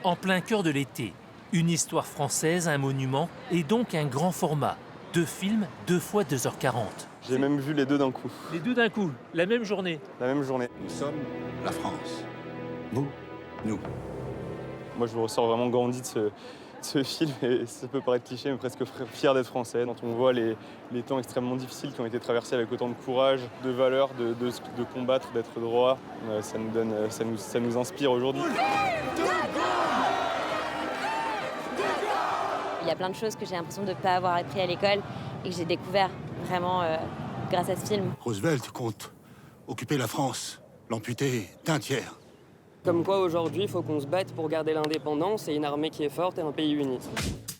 En plein cœur de l'été, une histoire française, un monument et donc un grand format. 2 films, 2 fois 2h40. J'ai même vu les deux d'un coup, Les deux d'un coup, la même journée. la même journée. Nous sommes la France. Vous, nous. Moi, je me ressors vraiment grandi de ce film, et ça peut paraître cliché, mais presque fier d'être français. Quand on voit les temps extrêmement difficiles qui ont été traversés avec autant de courage, de valeur, de combattre, d'être droit, ça nous inspire aujourd'hui. Il y a plein de choses que j'ai l'impression de ne pas avoir appris à l'école et que j'ai découvert vraiment grâce à ce film. Roosevelt compte occuper la France, l'amputer d'un tiers. Comme quoi, aujourd'hui, il faut qu'on se batte pour garder l'indépendance et une armée qui est forte et un pays uni.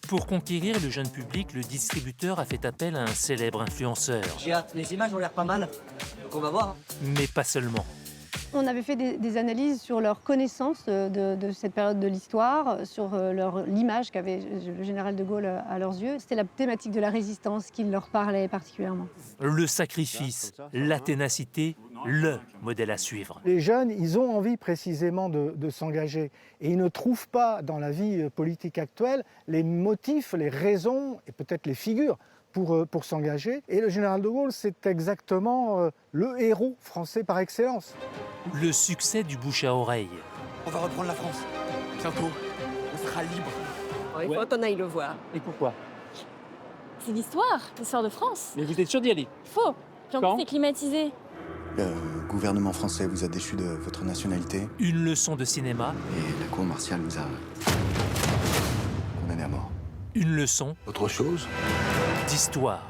Pour conquérir le jeune public, le distributeur a fait appel à un célèbre influenceur. J'ai hâte, les images ont l'air pas mal, donc on va voir. Mais pas seulement. On avait fait des analyses sur leur connaissance de cette période de l'histoire, sur l'image qu'avait le général de Gaulle à leurs yeux. C'était la thématique de la résistance qui leur parlait particulièrement. Le sacrifice, la ténacité, le modèle à suivre. Les jeunes, ils ont envie précisément de s'engager. Et ils ne trouvent pas dans la vie politique actuelle les motifs, les raisons et peut-être les figures pour s'engager. Et le général de Gaulle, c'est exactement le héros français par excellence. Le succès du bouche à oreille. On va reprendre la France. Bientôt, on sera libre. Il faut qu'on aille le voir. Et pourquoi? C'est l'histoire de France. Mais vous êtes sûr d'y aller? Faux. Puis en Quand plus, c'est climatisé. Le gouvernement français vous a déchu de votre nationalité Une leçon de cinéma, et la cour martiale vous a condamné à mort. une leçon Autre chose? d'histoire.